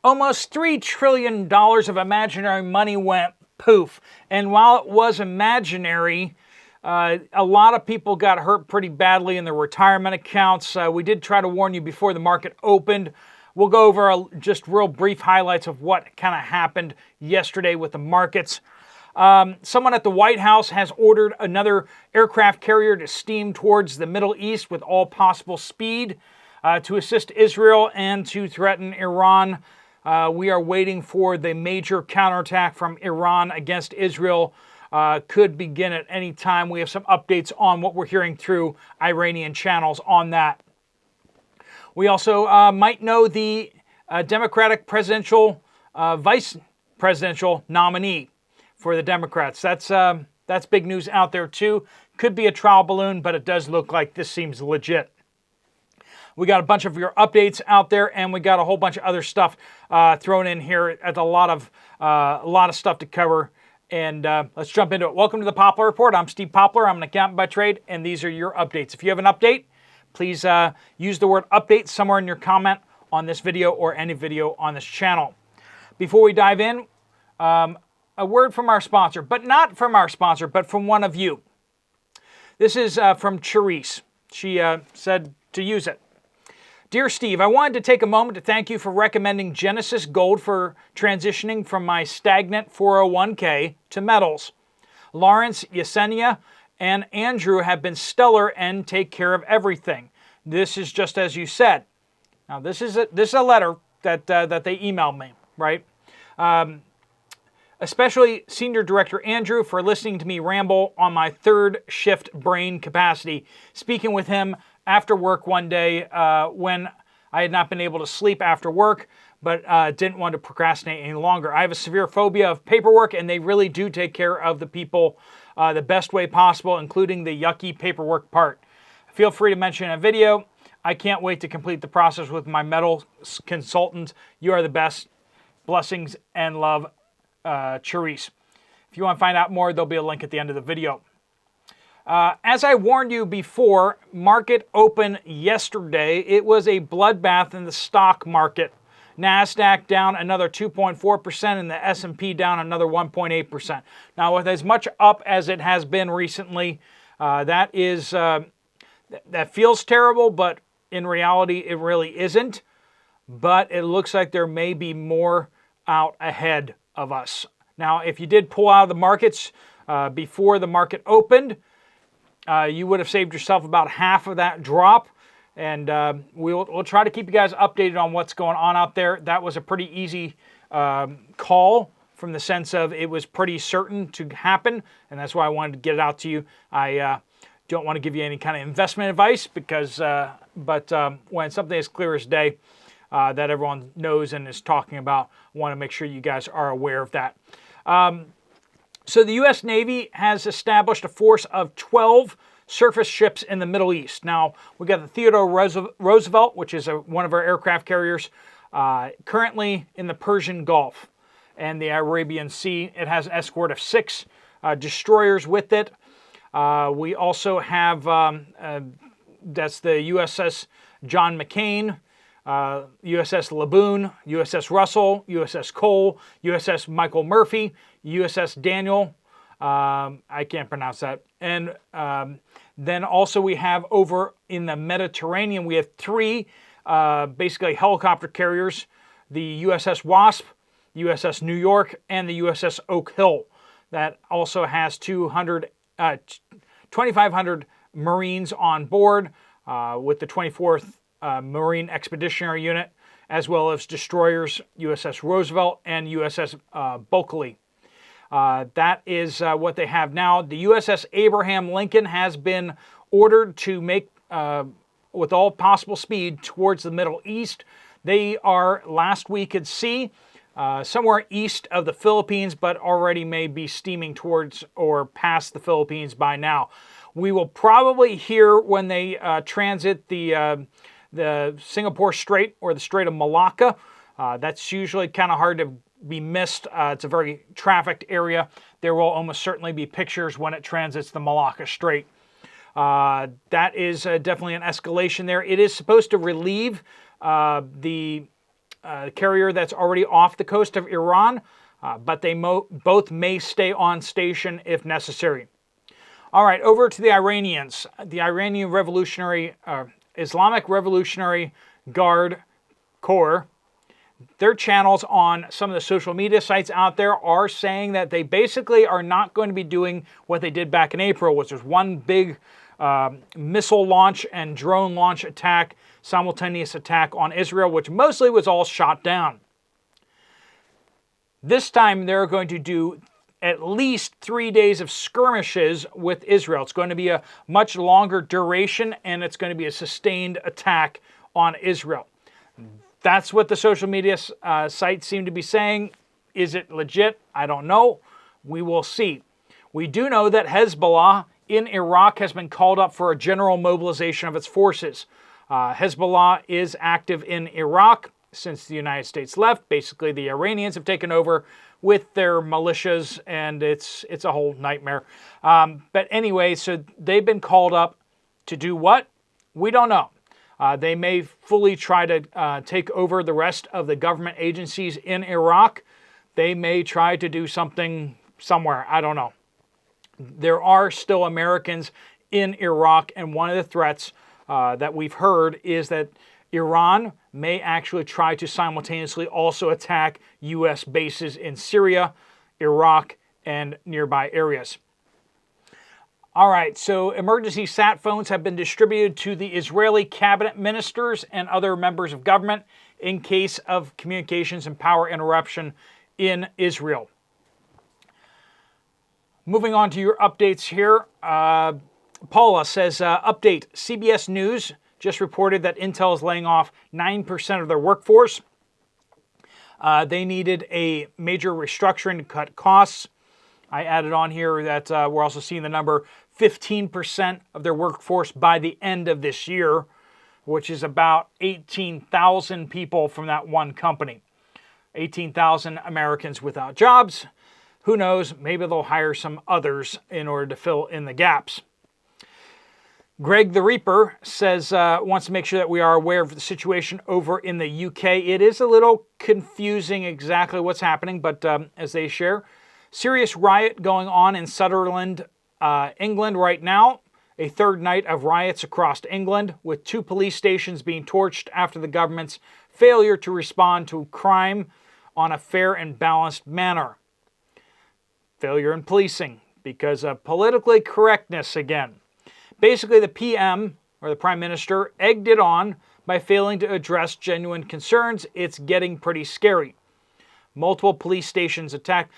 Almost $3 trillion of imaginary money went poof. And while it was imaginary, a lot of people got hurt pretty badly in their retirement accounts. We did try to warn you before the market opened. We'll go over just real brief highlights of what kind of happened yesterday with the markets. Someone at the White House has ordered another aircraft carrier to steam towards the Middle East with all possible speed to assist Israel and to threaten Iran. We are waiting for the major counterattack from Iran against Israel. Could begin at any time. We have some updates on what we're hearing through Iranian channels on that. We also might know the Democratic presidential vice presidential nominee for the Democrats. That's big news out there too. Could be a trial balloon, but it does look like this seems legit. We got a bunch of your updates out there, and we got a whole bunch of other stuff thrown in here. At a lot of stuff to cover. And let's jump into it. Welcome to the Poplar Report. I'm Steve Poplar. I'm an accountant by trade, and these are your updates. If you have an update, please use the word update somewhere in your comment on this video or any video on this channel. Before we dive in, a word from our sponsor, but not from our sponsor, but from one of you. This is from Charisse. She said to use it. Dear Steve, I wanted to take a moment to thank you for recommending Genesis Gold for transitioning from my stagnant 401k to metals. Lawrence, Yesenia, and Andrew have been stellar and take care of everything. This is just as you said. Now, this is a letter that they emailed me, right? Especially Senior Director Andrew for listening to me ramble on my third shift brain capacity. Speaking with him after work one day when I had not been able to sleep after work, but didn't want to procrastinate any longer. I have a severe phobia of paperwork, and they really do take care of the people the best way possible, including the yucky paperwork part. Feel free to mention in a video. I can't wait to complete the process with my metal consultant. You are the best. Blessings and love, Charisse. If you want to find out more, there'll be a link at the end of the video. As I warned you before, market open yesterday. It was a bloodbath in the stock market. NASDAQ down another 2.4% and the S&P down another 1.8%. Now, with as much up as it has been recently, that feels terrible, but in reality, it really isn't. But it looks like there may be more out ahead of us. Now, if you did pull out of the markets before the market opened, you would have saved yourself about half of that drop. And we'll try to keep you guys updated on what's going on out there. That was a pretty easy call from the sense of it was pretty certain to happen. And that's why I wanted to get it out to you. I don't want to give you any kind of investment advice because, but when something is clear as day that everyone knows and is talking about, I want to make sure you guys are aware of that. So the U.S. Navy has established a force of 12 surface ships in the Middle East. Now, we got the Theodore Roosevelt, which is one of our aircraft carriers, currently in the Persian Gulf and the Arabian Sea. It has an escort of 6 destroyers with it. We also have, that's the USS John McCain, USS Laboon, USS Russell, USS Cole, USS Michael Murphy, USS Daniel, I can't pronounce that. And then also we have over in the Mediterranean, we have 3 basically helicopter carriers, the USS Wasp, USS New York, and the USS Oak Hill. That also has 2,500 Marines on board with the 24th Marine Expeditionary Unit, as well as destroyers USS Roosevelt and USS Bulkeley. That is what they have now. The USS Abraham Lincoln has been ordered to make, with all possible speed, towards the Middle East. They are last week at sea, somewhere east of the Philippines, but already may be steaming towards or past the Philippines by now. We will probably hear when they transit the Singapore Strait or the Strait of Malacca. That's usually kind of hard to be missed. It's a very trafficked area. There will almost certainly be pictures when it transits the Malacca Strait. That is definitely an escalation there. It is supposed to relieve the carrier that's already off the coast of Iran, but they both may stay on station if necessary. All right, over to the Iranians. The Iranian Islamic Revolutionary Guard Corps, their channels on some of the social media sites out there are saying that they basically are not going to be doing what they did back in April, which was one big missile launch and drone launch attack, simultaneous attack on Israel, which mostly was all shot down. This time they're going to do at least 3 days of skirmishes with Israel. It's going to be a much longer duration, and it's going to be a sustained attack on Israel. That's what the social media sites seem to be saying. Is it legit? I don't know. We will see. We do know that Hezbollah in Iraq has been called up for a general mobilization of its forces. Hezbollah is active in Iraq since the United States left. Basically, the Iranians have taken over with their militias, and it's a whole nightmare. But anyway, so they've been called up to do what? We don't know. They may fully try to take over the rest of the government agencies in Iraq. They may try to do something somewhere. I don't know. There are still Americans in Iraq, and one of the threats that we've heard is that Iran may actually try to simultaneously also attack U.S. bases in Syria, Iraq, and nearby areas. All right, so emergency sat phones have been distributed to the Israeli cabinet ministers and other members of government in case of communications and power interruption in Israel. Moving on to your updates here. Paula says, update, CBS News just reported that Intel is laying off 9% of their workforce. They needed a major restructuring to cut costs. I added on here that we're also seeing the number 15% of their workforce by the end of this year, which is about 18,000 people from that one company. 18,000 Americans without jobs. Who knows, maybe they'll hire some others in order to fill in the gaps. Greg the Reaper says, wants to make sure that we are aware of the situation over in the UK. It is a little confusing exactly what's happening, but as they share, serious riot going on in Sunderland, England right now. A third night of riots across England, with 2 police stations being torched after the government's failure to respond to crime on a fair and balanced manner. Failure in policing because of politically correctness again. Basically, the PM, or the Prime Minister, egged it on by failing to address genuine concerns. It's getting pretty scary. Multiple police stations attacked.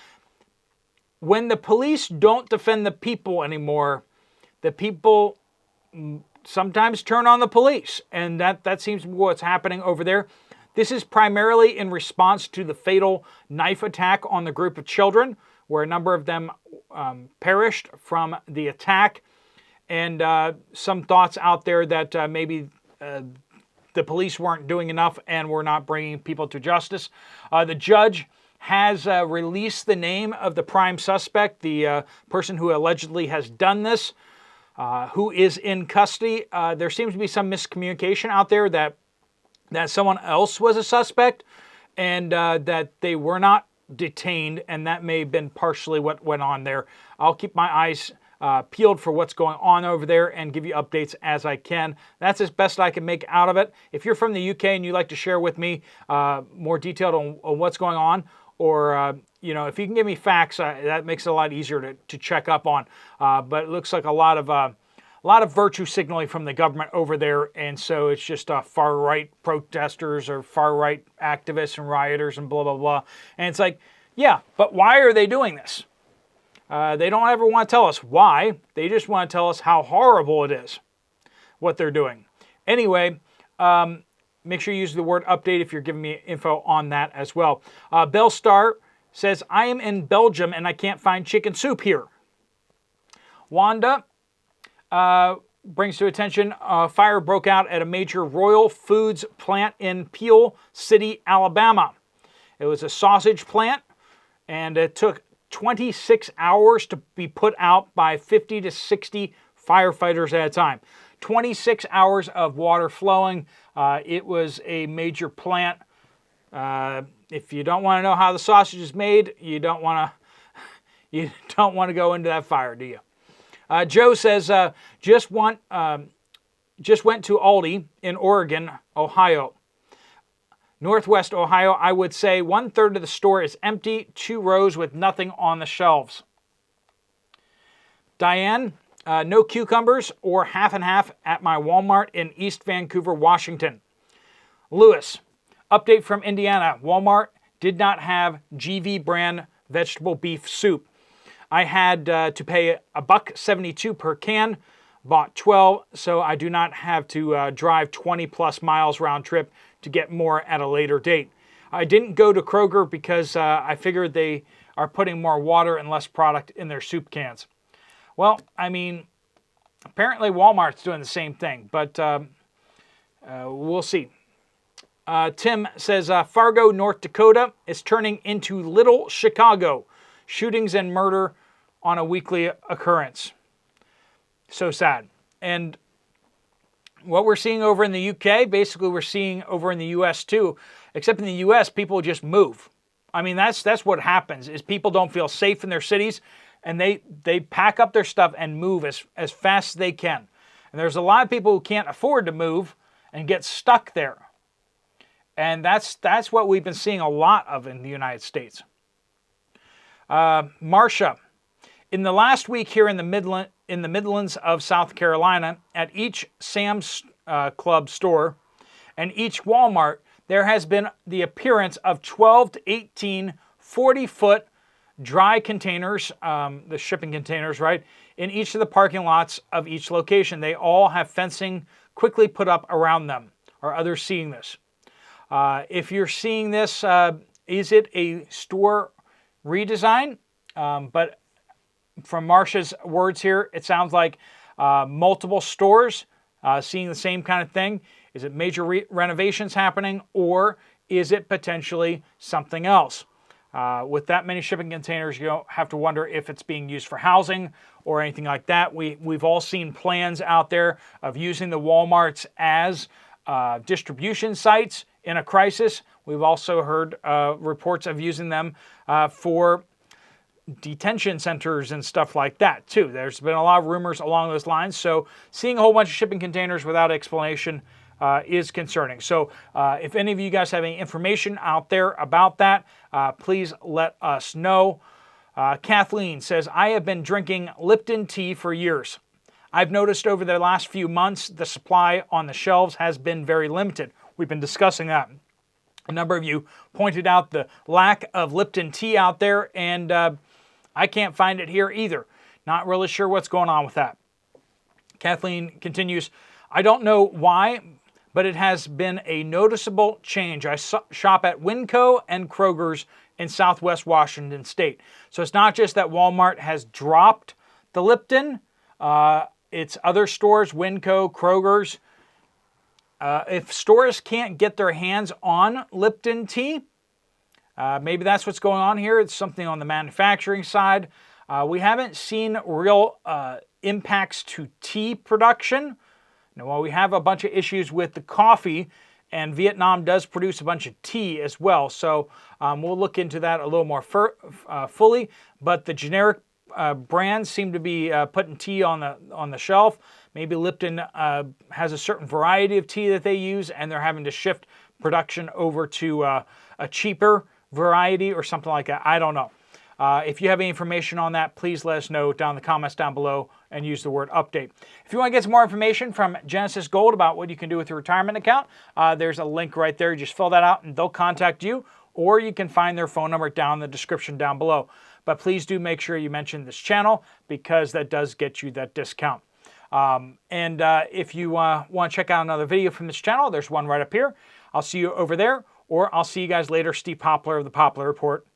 When the police don't defend the people anymore, the people sometimes turn on the police. And that seems to be what's happening over there. This is primarily in response to the fatal knife attack on the group of children, where a number of them perished from the attack. And some thoughts out there that maybe the police weren't doing enough and were not bringing people to justice. The judge has released the name of the prime suspect, the person who allegedly has done this, who is in custody. There seems to be some miscommunication out there that someone else was a suspect and that they were not detained, and that may have been partially what went on there. I'll keep my eyes peeled for what's going on over there and give you updates as I can. That's as best I can make out of it. If you're from the UK and you'd like to share with me more detail on what's going on, or if you can give me facts, that makes it a lot easier to check up on. But it looks like a lot of virtue signaling from the government over there, and so it's just far-right protesters or far-right activists and rioters and blah, blah, blah. And it's like, yeah, but why are they doing this? They don't ever want to tell us why. They just want to tell us how horrible it is, what they're doing. Anyway, make sure you use the word update if you're giving me info on that as well. Bellstar says, I am in Belgium and I can't find chicken soup here. Wanda brings to attention, fire broke out at a major Royal Foods plant in Peel City, Alabama. It was a sausage plant, and it took 26 hours to be put out by 50 to 60 firefighters at a time. 26 hours of water flowing. It was a major plant. If you don't want to know how the sausage is made, you don't want to go into that fire, do you? Joe says, just went to Aldi in Oregon, Ohio. Northwest Ohio, I would say 1/3 of the store is empty, 2 rows with nothing on the shelves. Diane, no cucumbers or half and half at my Walmart in East Vancouver, Washington. Lewis, update from Indiana. Walmart did not have GV brand vegetable beef soup. I had to pay $1.72 per can, bought 12, so I do not have to drive 20 plus miles round trip to get more at a later date. I didn't go to Kroger because I figured they are putting more water and less product in their soup cans. Well, I mean, apparently Walmart's doing the same thing, but we'll see. Tim says, Fargo, North Dakota is turning into Little Chicago. Shootings and murder on a weekly occurrence. So sad. And what we're seeing over in the UK, basically we're seeing over in the US too, except in the US, people just move. I mean, that's what happens, is people don't feel safe in their cities, and they pack up their stuff and move as fast as they can. And there's a lot of people who can't afford to move and get stuck there. And that's what we've been seeing a lot of in the United States. Marcia, in the last week here in the Midlands of South Carolina, at each Sam's Club store and each Walmart, there has been the appearance of 12 to 18 40-foot dry containers, the shipping containers, right, in each of the parking lots of each location. They all have fencing quickly put up around them. Are others seeing this? If you're seeing this, is it a store redesign? But from Marcia's words here, it sounds like multiple stores seeing the same kind of thing. Is it major renovations happening, or is it potentially something else? With that many shipping containers, you don't have to wonder if it's being used for housing or anything like that. We've all seen plans out there of using the Walmarts as distribution sites in a crisis. We've also heard reports of using them for detention centers and stuff like that too. There's been a lot of rumors along those lines. So seeing a whole bunch of shipping containers without explanation is concerning. So if any of you guys have any information out there about that, please let us know. Kathleen says, I have been drinking Lipton tea for years. I've noticed over the last few months the supply on the shelves has been very limited. We've been discussing that. A number of you pointed out the lack of Lipton tea out there, and I can't find it here either. Not really sure what's going on with that. Kathleen continues, I don't know why, but it has been a noticeable change. I shop at Winco and Kroger's in Southwest Washington State. So it's not just that Walmart has dropped the Lipton. It's other stores, Winco, Kroger's. If stores can't get their hands on Lipton tea, maybe that's what's going on here. It's something on the manufacturing side. We haven't seen real impacts to tea production. Now, while we have a bunch of issues with the coffee, and Vietnam does produce a bunch of tea as well, so we'll look into that a little more fully. But the generic brands seem to be putting tea on the shelf. Maybe Lipton has a certain variety of tea that they use, and they're having to shift production over to a cheaper variety or something like that. I don't know. If you have any information on that, please let us know down in the comments down below and use the word update. If you want to get some more information from Genesis Gold about what you can do with your retirement account, there's a link right there. You just fill that out and they'll contact you, or you can find their phone number down in the description down below. But please do make sure you mention this channel, because that does get you that discount. If you want to check out another video from this channel, there's one right up here. I'll see you over there, or I'll see you guys later. Steve Poplar of the Poplar Report.